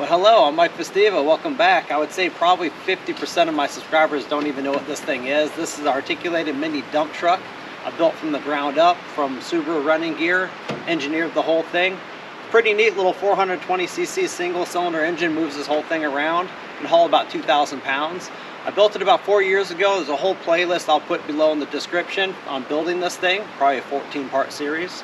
Well, hello, I'm Mike Festiva. Welcome back. I would say probably 50% of my subscribers don't even know what this thing is. This is an articulated mini dump truck I built from the ground up from Subaru running gear, engineered the whole thing. Pretty neat little 420cc single cylinder engine, moves this whole thing around and haul about 2,000 pounds. I built it about 4 years ago. There's a whole playlist I'll put below in the description on building this thing, probably a 14-part series.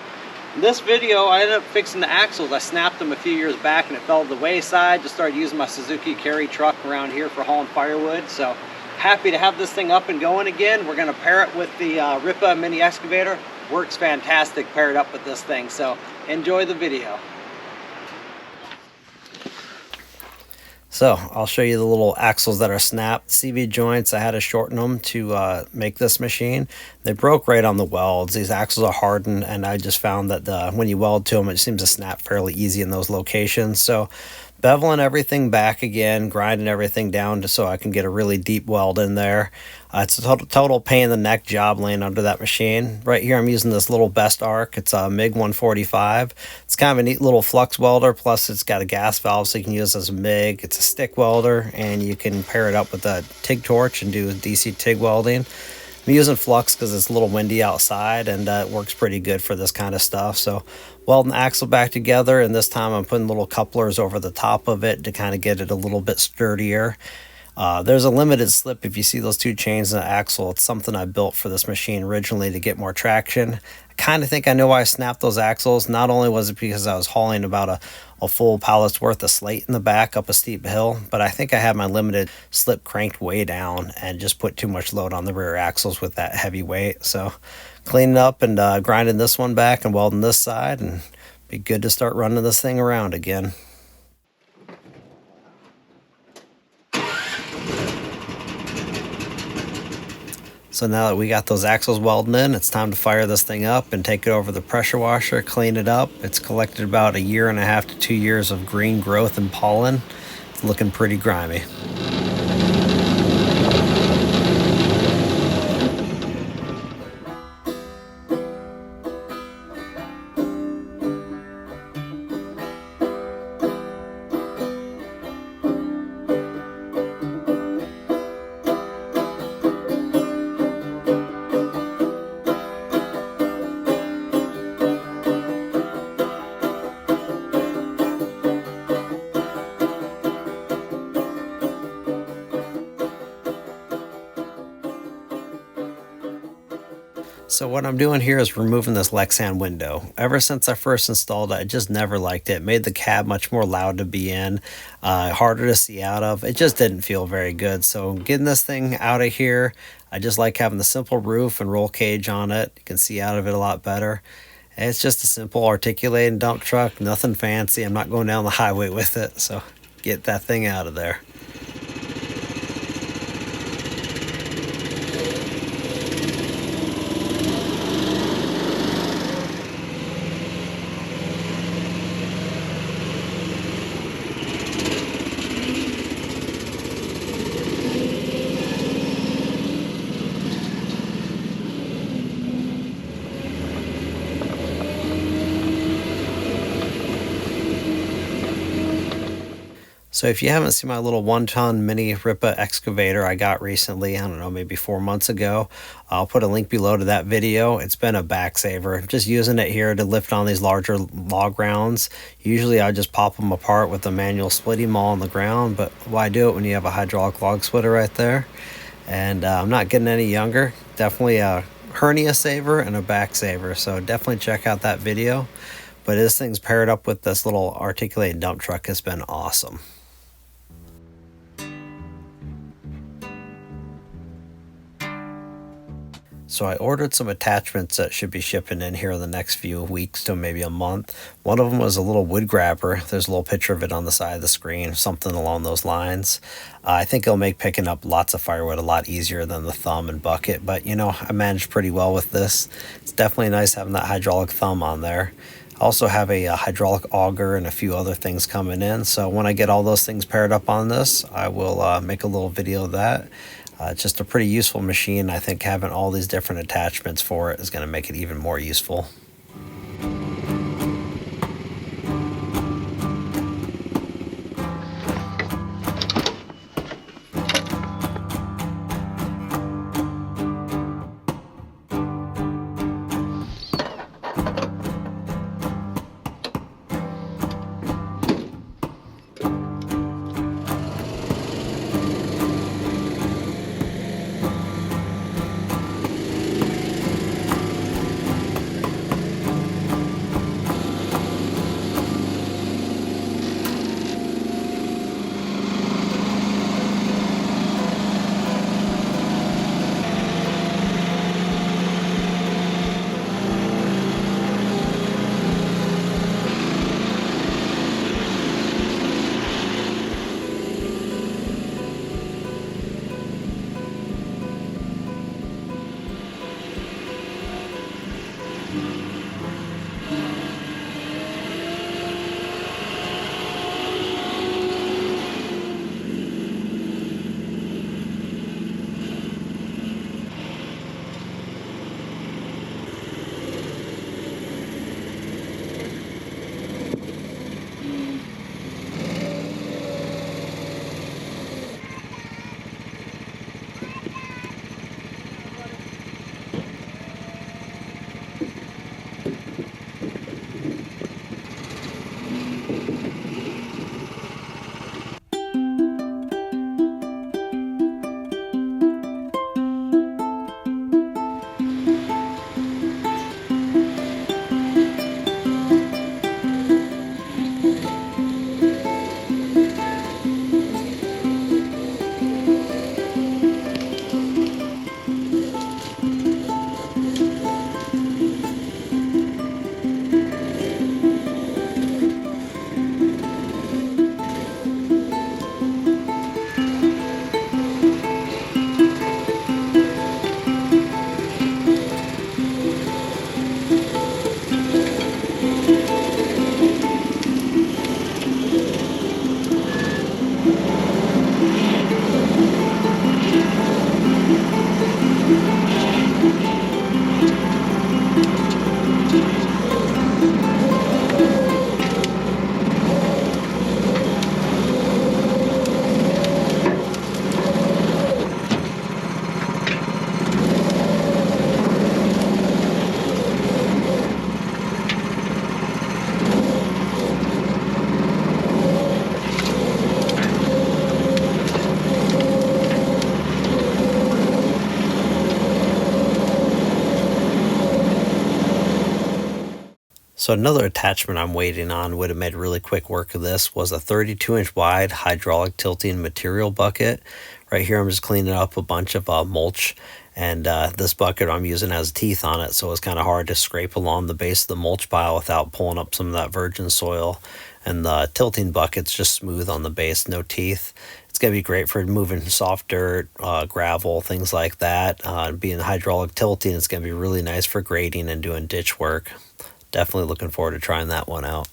In this video, I ended up fixing the axles. I snapped them a few years back and it fell to the wayside. Just started using my Suzuki Carry truck around here for hauling firewood. So happy to have this thing up and going again. We're going to pair it with the Ripa mini excavator. Works fantastic paired up with this thing. So enjoy the video. So I'll show you the little axles that are snapped. CV joints, I had to shorten them to make this machine. They broke right on the welds. These axles are hardened, and I just found that when you weld to them, it seems to snap fairly easy in those locations. So beveling everything back again, grinding everything down just so I can get a really deep weld in there. It's a total pain in the neck job laying under that machine. Right here I'm using this little Best Arc. It's a MIG 145. It's kind of a neat little flux welder, plus it's got a gas valve so you can use it as a MIG. It's a stick welder and you can pair it up with a TIG torch and do DC TIG welding. I'm using flux because it's a little windy outside, and it works pretty good for this kind of stuff. So welding the axle back together, and this time I'm putting little couplers over the top of it to kind of get it a little bit sturdier. There's a limited slip if you see those two chains in the axle. It's something I built for this machine originally to get more traction. I kind of think I know why I snapped those axles. Not only was it because I was hauling about a full pallet's worth of slate in the back up a steep hill, but I think I had my limited slip cranked way down and just put too much load on the rear axles with that heavy weight. So cleaning up and grinding this one back and welding this side, and be good to start running this thing around again. So now that we got those axles welded in, it's time to fire this thing up and take it over the pressure washer, clean it up. It's collected about 1.5 to 2 years of green growth and pollen. It's looking pretty grimy. So what I'm doing here is removing this Lexan window. Ever since I first installed it, I just never liked it. It made the cab much more loud to be in, harder to see out of. It just didn't feel very good. So getting this thing out of here, I just like having the simple roof and roll cage on it. You can see out of it a lot better. It's just a simple articulated dump truck, nothing fancy. I'm not going down the highway with it, so get that thing out of there. So if you haven't seen my little 1-ton mini Ripa excavator I got recently, I don't know, maybe 4 months ago, I'll put a link below to that video. It's been a back saver. Just using it here to lift on these larger log rounds. Usually I just pop them apart with a manual splitting maul on the ground, but why do it when you have a hydraulic log splitter right there? And I'm not getting any younger. Definitely a hernia saver and a back saver, so definitely check out that video. But this thing's paired up with this little articulated dump truck. It's been awesome. So I ordered some attachments that should be shipping in here in the next few weeks to maybe a month. One of them was a little wood grabber. There's a little picture of it on the side of the screen, something along those lines. I think it'll make picking up lots of firewood a lot easier than the thumb and bucket, but you know, I managed pretty well with this. It's definitely nice having that hydraulic thumb on there. I also have a hydraulic auger and a few other things coming in, so when I get all those things paired up on this, I will make a little video of that. It's just a pretty useful machine. I think having all these different attachments for it is going to make it even more useful. So another attachment I'm waiting on would have made really quick work of this was a 32-inch wide hydraulic tilting material bucket. Right here I'm just cleaning up a bunch of mulch, and this bucket I'm using has teeth on it, so it's kind of hard to scrape along the base of the mulch pile without pulling up some of that virgin soil. And the tilting bucket's just smooth on the base, no teeth. It's going to be great for moving soft dirt, gravel, things like that. Being hydraulic tilting, it's going to be really nice for grading and doing ditch work. Definitely looking forward to trying that one out.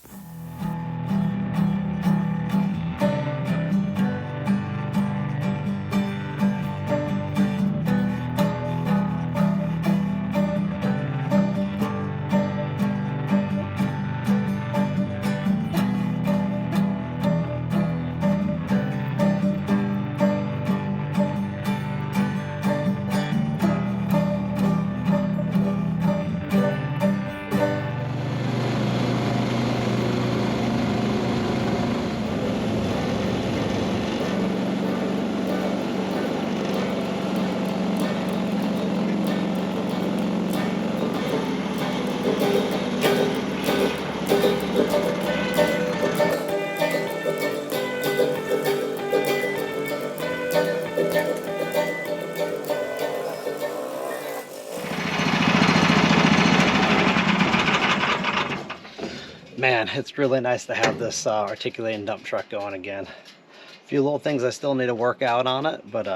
Man, it's really nice to have this articulating dump truck going again. A few little things I still need to work out on it, but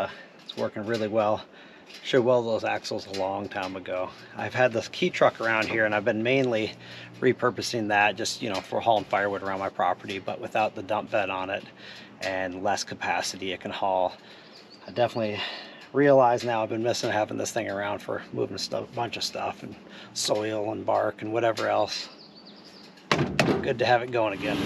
it's working really well. Should weld those axles a long time ago. I've had this key truck around here, and I've been mainly repurposing that just, you know, for hauling firewood around my property, but without the dump bed on it and less capacity it can haul. I definitely realize now I've been missing having this thing around for moving stuff, a bunch of stuff and soil and bark and whatever else. Good to have it going again.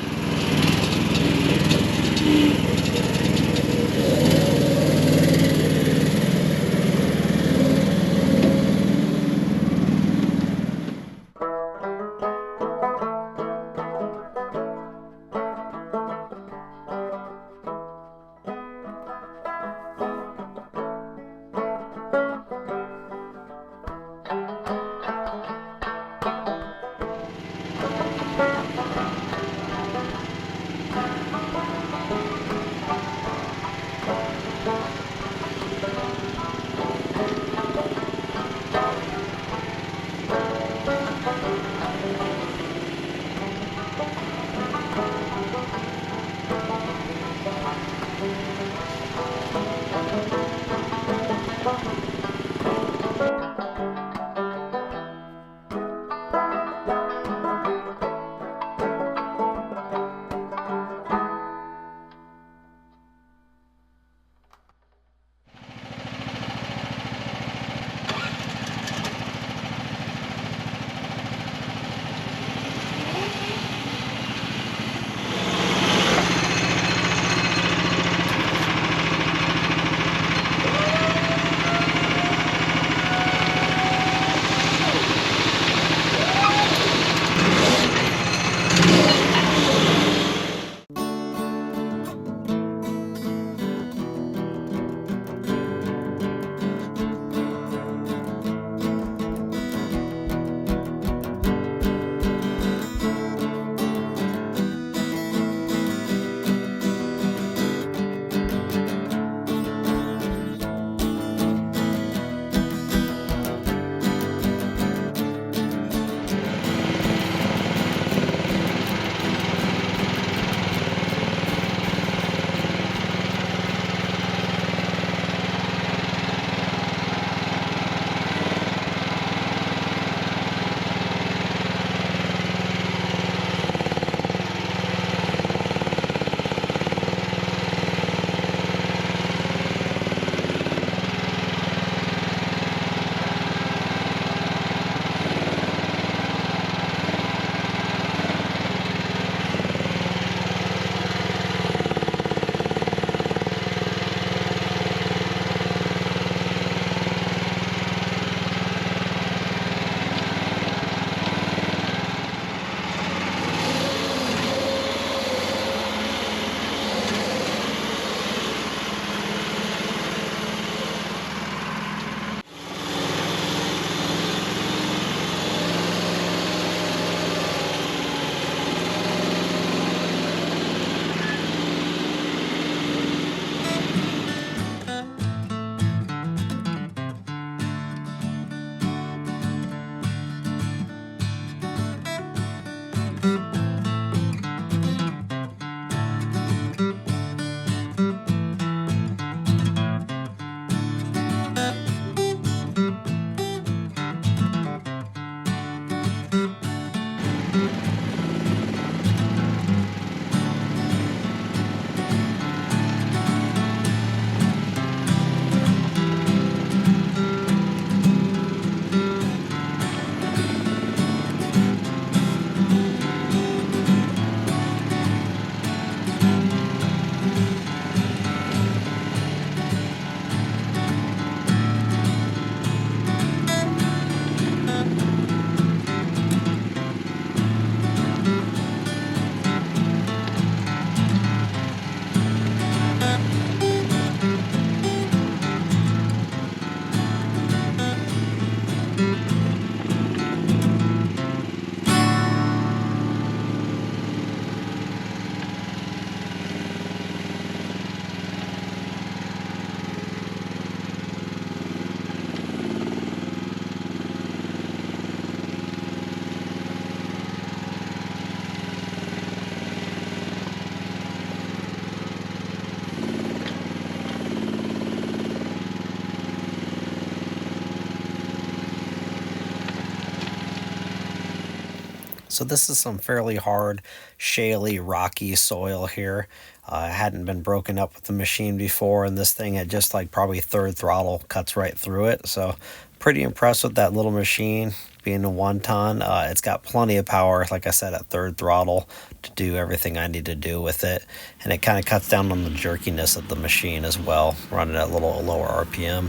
So this is some fairly hard, shaly, rocky soil here. It hadn't been broken up with the machine before, and this thing had just like probably third throttle cuts right through it. So pretty impressed with that little machine being a 1 ton. It's got plenty of power, like I said, at third throttle to do everything I need to do with it. And it kind of cuts down on the jerkiness of the machine as well, running at a little lower RPM.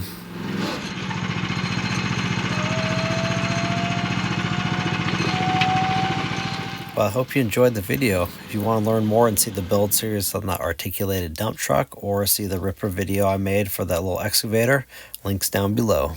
Well, I hope you enjoyed the video. If you want to learn more and see the build series on the articulated dump truck or see the ripper video I made for that little excavator, links down below.